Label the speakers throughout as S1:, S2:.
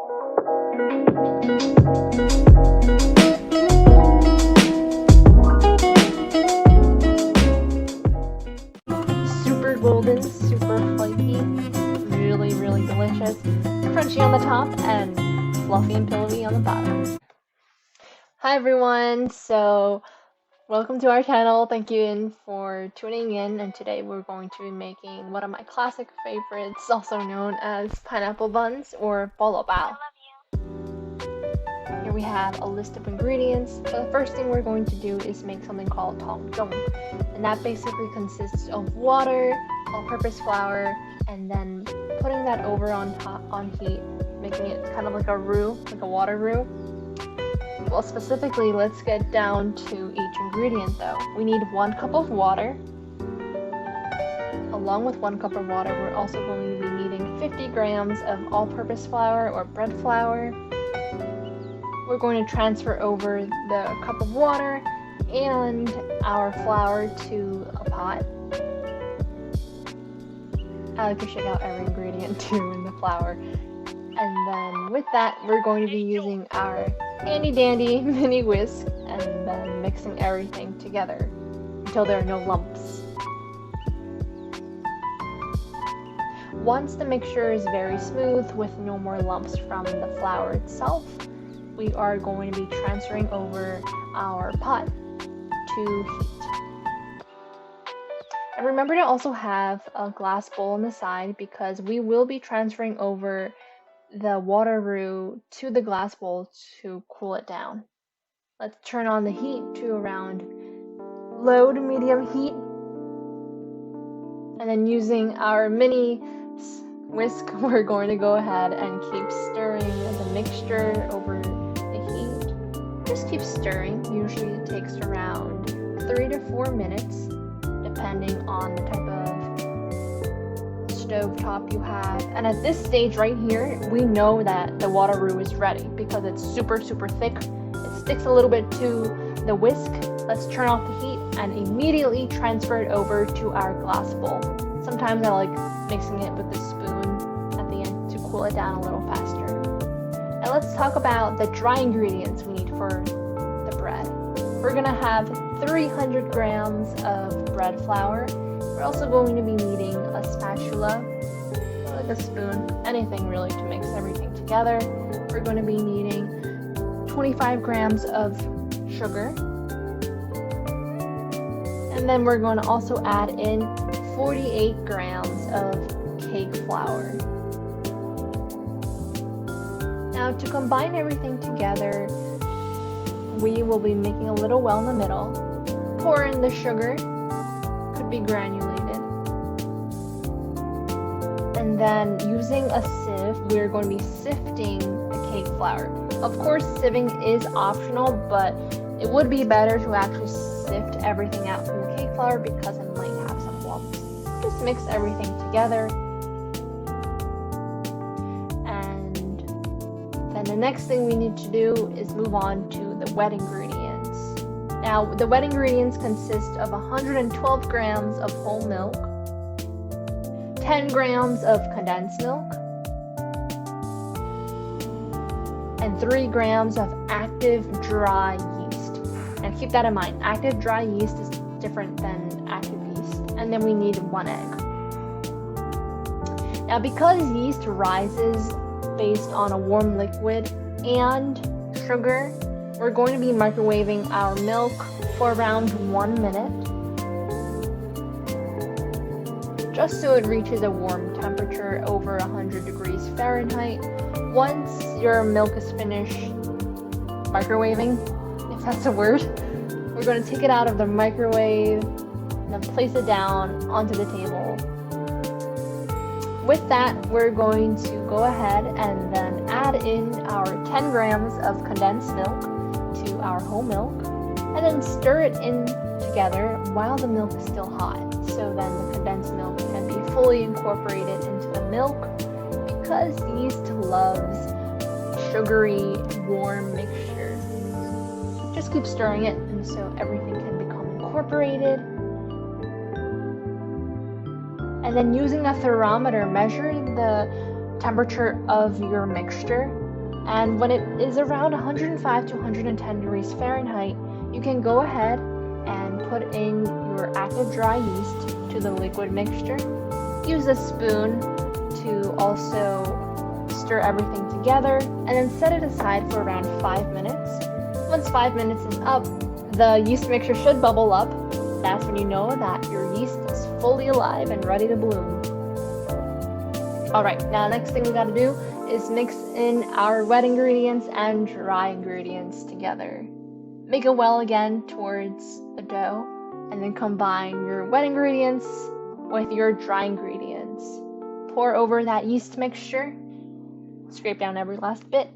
S1: Super golden, super flaky, really, really delicious, crunchy on the top, and fluffy and pillowy on the bottom. Hi everyone, so welcome to our channel. Thank you for tuning in, and today we're going to be making one of my classic favorites, also known as pineapple buns or bolo bao. Here we have a list of ingredients. So the first thing we're going to do is make something called Tangzhong, and that basically consists of water, all-purpose flour, and then putting that over on heat, making it kind of like a roux, like a water roux. Well, specifically, let's get down to each ingredient though. We need 1 cup of water. Along with 1 cup of water, we're also going to be needing 50 grams of all-purpose flour or bread flour. We're going to transfer over the cup of water and our flour to a pot. I like to shake out every ingredient too in the flour. And then with that, we're going to be using our handy dandy mini whisk and then mixing everything together until there are no lumps. Once the mixture is very smooth with no more lumps from the flour itself, we are going to be transferring over our pot to heat. And remember to also have a glass bowl on the side because we will be transferring over the water roux to the glass bowl to cool it down. Let's turn on the heat to around low to medium heat. And then using our mini whisk, we're going to go ahead and keep stirring the mixture over the heat. Just keep stirring. Usually it takes around 3 to 4 minutes, depending on the type of stove top you have. And at this stage right here, we know that the water roux is ready because it's super thick. It sticks a little bit to the whisk. Let's turn off the heat and immediately transfer it over to our glass bowl. Sometimes I like mixing it with the spoon at the end to cool it down a little faster. Now let's talk about the dry ingredients we need for the bread. We're gonna have 300 grams of bread flour. We're also going to be needing a spatula, like a spoon, anything really to mix everything together. We're going to be needing 25 grams of sugar. And then we're going to also add in 48 grams of cake flour. Now to combine everything together, we will be making a little well in the middle. Pour in the sugar, could be granulated. And then using a sieve, we're going to be sifting the cake flour. Of course, sieving is optional, but it would be better to actually sift everything out from the cake flour because it might have some lumps. Just mix everything together. And then the next thing we need to do is move on to the wet ingredients. Now, the wet ingredients consist of 112 grams of whole milk, 10 grams of condensed milk, and 3 grams of active dry yeast. And keep that in mind, active dry yeast is different than active yeast. And then we need 1 egg. Now, because yeast rises based on a warm liquid and sugar, we're going to be microwaving our milk for around 1 minute, just so it reaches a warm temperature over 100 degrees Fahrenheit. Once your milk is finished microwaving, if that's a word, we're going to take it out of the microwave and then place it down onto the table. With that, we're going to go ahead and then add in our 10 grams of condensed milk to our whole milk, and then stir it in together while the milk is still hot, so then the condensed milk can be fully incorporated into the milk because yeast loves sugary, warm mixture. Just keep stirring it and so everything can become incorporated. And then using a thermometer, measure the temperature of your mixture And when it is around 105 to 110 degrees Fahrenheit, you can go ahead and put in your active dry yeast to the liquid mixture. Use a spoon to also stir everything together, and then set it aside for around 5 minutes. Once 5 minutes is up, the yeast mixture should bubble up. That's when you know that your yeast is fully alive and ready to bloom. Alright, now next thing we gotta do is mix in our wet ingredients and dry ingredients together. Make it well again towards the dough, and then combine your wet ingredients with your dry ingredients. Pour over that yeast mixture, scrape down every last bit,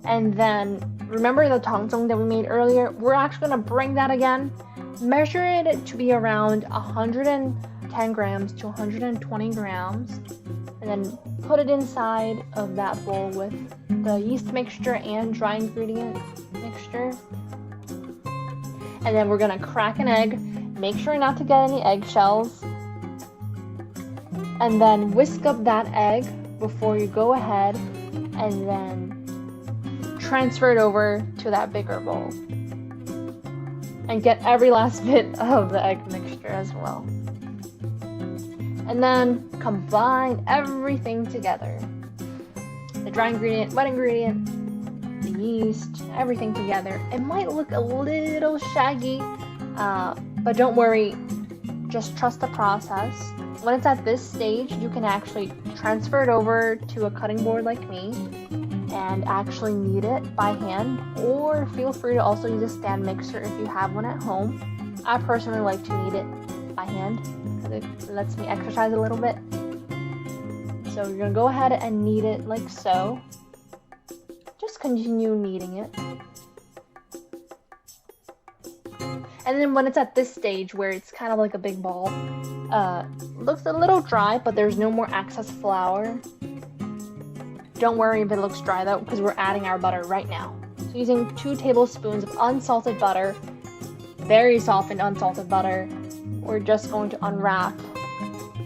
S1: and then remember the Tangzhong that we made earlier? We're actually going to bring that again, measure it to be around 110 grams to 120 grams, and then put it inside of that bowl with the yeast mixture and dry ingredient mixture. And then we're going to crack an egg. Make sure not to get any eggshells. And then whisk up that egg before you go ahead and then transfer it over to that bigger bowl. And get every last bit of the egg mixture as well. And then combine everything together. The dry ingredient, wet ingredient, the yeast, everything together. It might look a little shaggy, but don't worry, just trust the process. When it's at this stage, you can actually transfer it over to a cutting board like me and actually knead it by hand, or feel free to also use a stand mixer if you have one at home. I personally like to knead it by hand because it lets me exercise a little bit. So you're going to go ahead and knead it like so. Just continue kneading it. And then when it's at this stage where it's kind of like a big ball, looks a little dry, but there's no more excess flour. Don't worry if it looks dry though, because we're adding our butter right now. So using 2 tablespoons of unsalted butter, very softened unsalted butter, we're just going to unwrap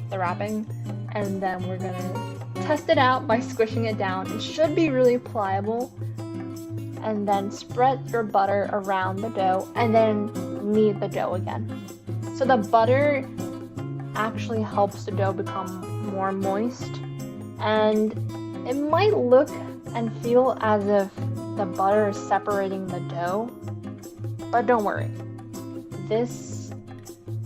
S1: the wrapping, and then we're gonna test it out by squishing it down. It should be really pliable. And then spread your butter around the dough and then knead the dough again. So the butter actually helps the dough become more moist, and it might look and feel as if the butter is separating the dough, but don't worry. This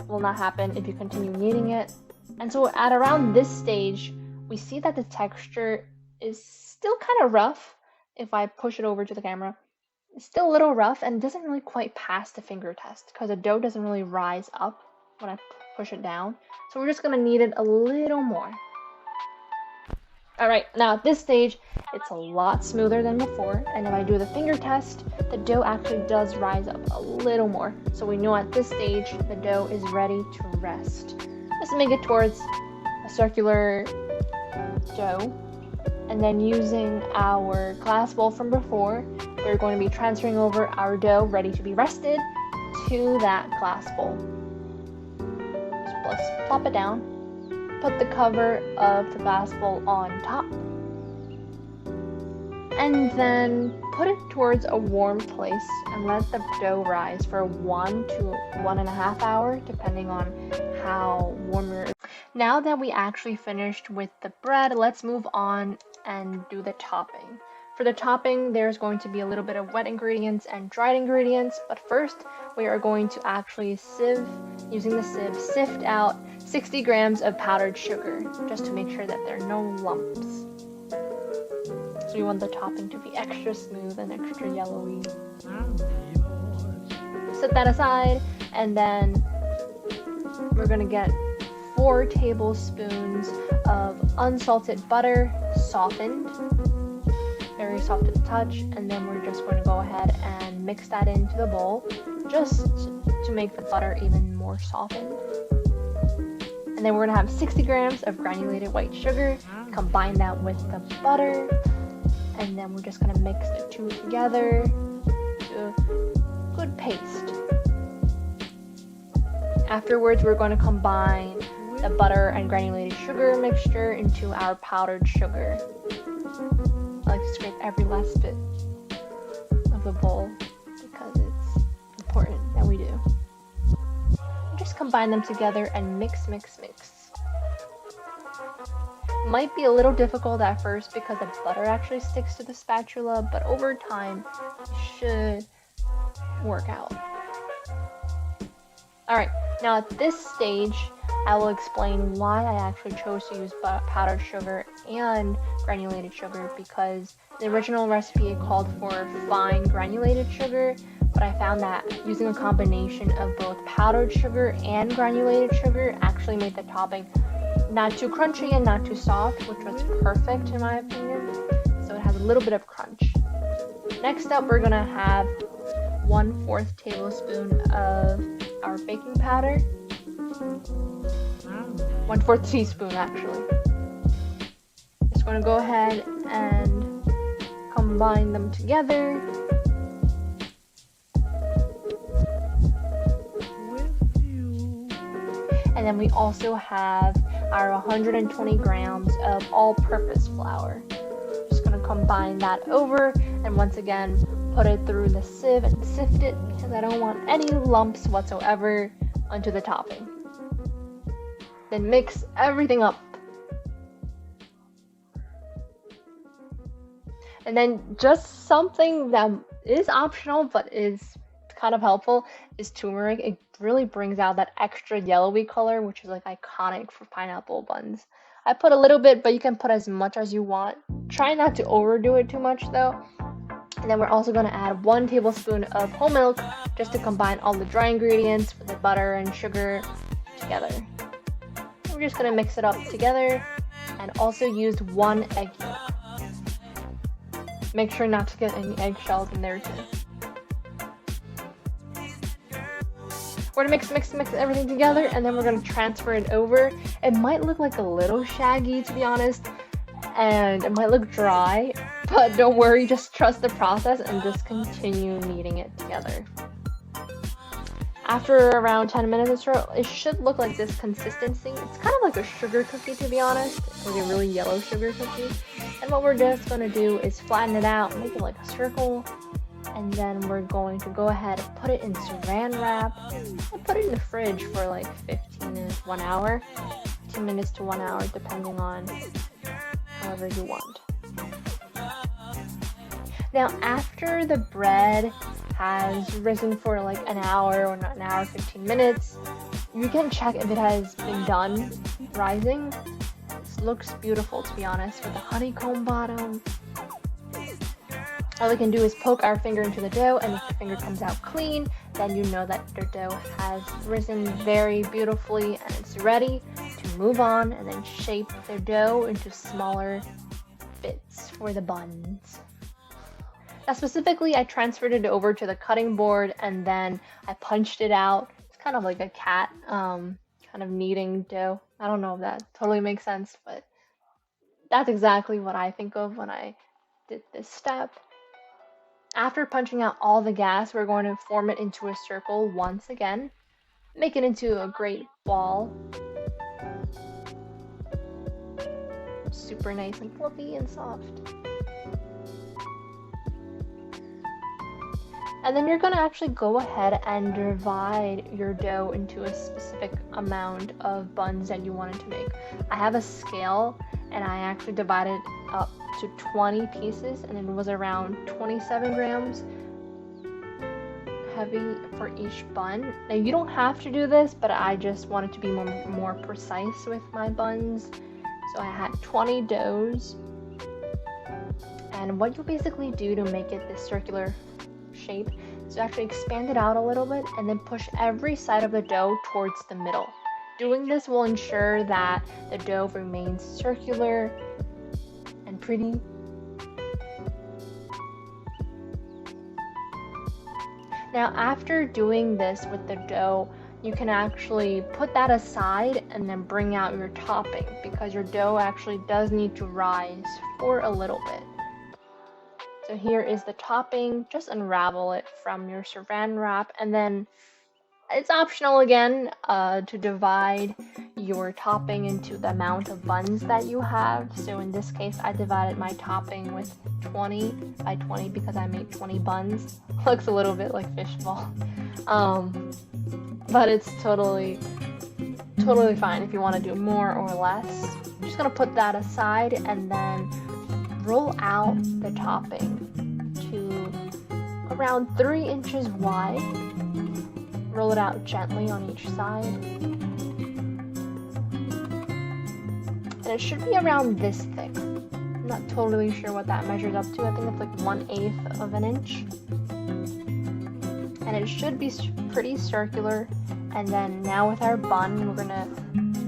S1: will not happen if you continue kneading it. And so at around this stage, we see that the texture is still kind of rough. If I push it over to the camera, it's still a little rough and doesn't really quite pass the finger test because the dough doesn't really rise up when I push it down. So we're just going to knead it a little more. Alright, now at this stage, it's a lot smoother than before, and if I do the finger test, the dough actually does rise up a little more. So we know at this stage, the dough is ready to rest. Let's make it towards a circular dough. And then using our glass bowl from before, we're going to be transferring over our dough ready to be rested to that glass bowl. So let's plop it down. Put the cover of the glass bowl on top. And then put it towards a warm place and let the dough rise for 1 to 1.5 hours, depending on how warm your. Now that we actually finished with the bread, let's move on and do the topping. For the topping, there's going to be a little bit of wet ingredients and dried ingredients, but first we are going to actually using the sieve, sift out 60 grams of powdered sugar, just to make sure that there are no lumps. So we want the topping to be extra smooth and extra yellowy. Set that aside, and then we're gonna get 4 tablespoons of unsalted butter, softened, very soft to the touch, and then we're just going to go ahead and mix that into the bowl just to make the butter even more softened. And then we're going to have 60 grams of granulated white sugar, combine that with the butter, and then we're just going to mix the two together to a good paste. Afterwards, we're going to combine the butter and granulated sugar mixture into our powdered sugar. I like to scrape every last bit of the bowl because it's important that we do. Just combine them together and mix, mix, mix. Might be a little difficult at first because the butter actually sticks to the spatula, but over time it should work out. Alright, now at this stage I will explain why I actually chose to use powdered sugar and granulated sugar, because the original recipe called for fine granulated sugar, but I found that using a combination of both powdered sugar and granulated sugar actually made the topping not too crunchy and not too soft, which was perfect in my opinion. So it has a little bit of crunch. Next up, we're gonna have 1/4 tablespoon of our baking powder. 1/4 teaspoon actually. Just gonna go ahead and combine them together. And then we also have our 120 grams of all-purpose flour. Just gonna combine that over, and once again put it through the sieve and sift it because I don't want any lumps whatsoever onto the topping. Then mix everything up. And then just something that is optional but is kind of helpful is turmeric. It really brings out that extra yellowy color, which is like iconic for pineapple buns. I put a little bit, but you can put as much as you want. Try not to overdo it too much though. And then we're also going to add 1 tablespoon of whole milk just to combine all the dry ingredients with the butter and sugar together. We're just going to mix it up together, and also used 1 egg yolk. Make sure not to get any eggshells in there too. We're gonna mix everything together, and then we're gonna transfer it over. It might look like a little shaggy, to be honest, and it might look dry, but don't worry, just trust the process and just continue kneading it together. After around 10 minutes or so, it should look like this consistency. It's kind of like a sugar cookie, to be honest, like a really yellow sugar cookie. And what we're just gonna do is flatten it out, make it like a circle, and then we're going to go ahead and put it in saran wrap and put it in the fridge for like 15 minutes, 1 hour, 2 minutes to 1 hour, depending on however you want. Now, after the bread has risen for like an hour or an hour, 15 minutes, you can check if it has been done rising. This looks beautiful, to be honest, with a honeycomb bottom. All we can do is poke our finger into the dough, and if the finger comes out clean, then you know that your dough has risen very beautifully and it's ready to move on and then shape the dough into smaller bits for the buns. Now specifically, I transferred it over to the cutting board and then I punched it out. It's kind of like a cat kind of kneading dough. I don't know if that totally makes sense, but that's exactly what I think of when I did this step. After punching out all the gas, we're going to form it into a circle once again. Make it into a great ball. Super nice and fluffy and soft. And then you're going to actually go ahead and divide your dough into a specific amount of buns that you wanted to make. I have a scale and I actually divided up to 20 pieces, and it was around 27 grams heavy for each bun. Now you don't have to do this, but I just wanted to be more precise with my buns. So I had 20 doughs, and what you basically do to make it this circular shape is to actually expand it out a little bit and then push every side of the dough towards the middle. Doing this will ensure that the dough remains circular and pretty. Now after doing this with the dough, you can actually put that aside and then bring out your topping, because your dough actually does need to rise for a little bit. So here is the topping. Just unravel it from your saran wrap and then It's optional again to divide your topping into the amount of buns that you have. So in this case, I divided my topping with 20 by 20 because I made 20 buns. Looks a little bit like fishbowl. But it's totally fine if you want to do more or less. I'm just gonna put that aside and then roll out the topping to around 3 inches wide. Roll it out gently on each side. And it should be around this thick. I'm not totally sure what that measures up to. I think it's like 1/8 of an inch. And it should be pretty circular. And then now with our bun, we're gonna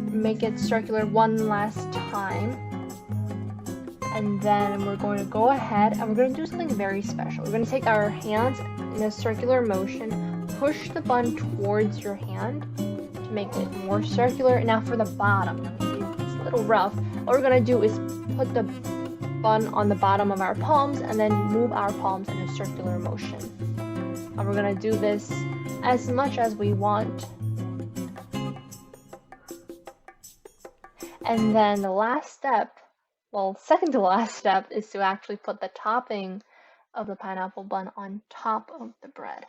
S1: make it circular one last time. And then we're going to go ahead and we're going to do something very special. We're going to take our hands in a circular motion, push the bun towards your hand to make it more circular. And now for the bottom, it's a little rough. What we're going to do is put the bun on the bottom of our palms and then move our palms in a circular motion. And we're going to do this as much as we want. And then the last step, well, second to last step, is to actually put the topping of the pineapple bun on top of the bread.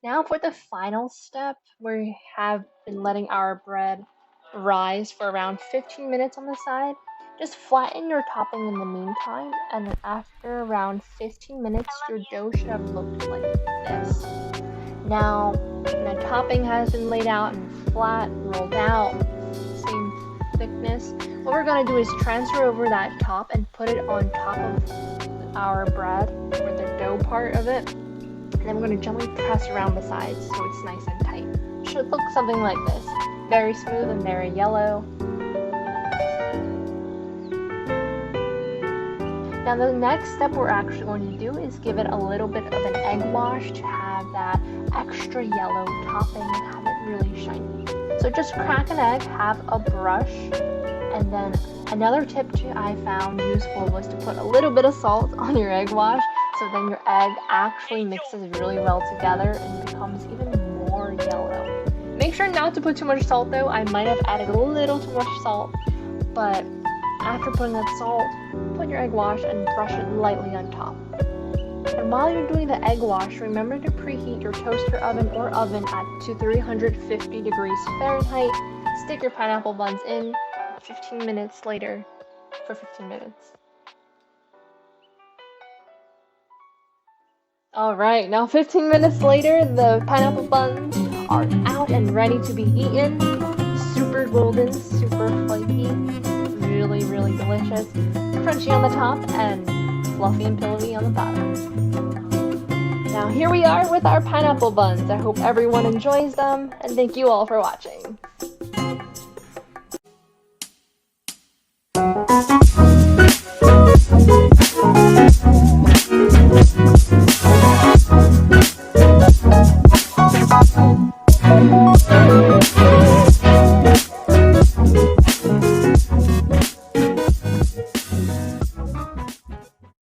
S1: Now for the final step, we have been letting our bread rise for around 15 minutes on the side. Just flatten your topping in the meantime, and then after around 15 minutes, your dough should have looked like this. Now, the topping has been laid out and flat, rolled out, same thickness. What we're going to do is transfer over that top and put it on top of our bread, or the dough part of it. And then we're going to gently press around the sides so it's nice and tight. It should look something like this. Very smooth and very yellow. Now the next step we're actually going to do is give it a little bit of an egg wash to have that extra yellow topping and have it really shiny. So just crack an egg, have a brush, and then another tip I found useful was to put a little bit of salt on your egg wash, so then your egg actually mixes really well together and becomes even more yellow. Make sure not to put too much salt though. I might have added a little too much salt, but after putting that salt, put your egg wash and brush it lightly on top. And while you're doing the egg wash, remember to preheat your toaster oven or oven to 350 degrees Fahrenheit. Stick your pineapple buns in 15 minutes later for 15 minutes. Alright, now 15 minutes later, the pineapple buns are out and ready to be eaten. Super golden, super flaky, really, really delicious. Crunchy on the top and fluffy and pillowy on the bottom. Now here we are with our pineapple buns. I hope everyone enjoys them, and thank you all for watching.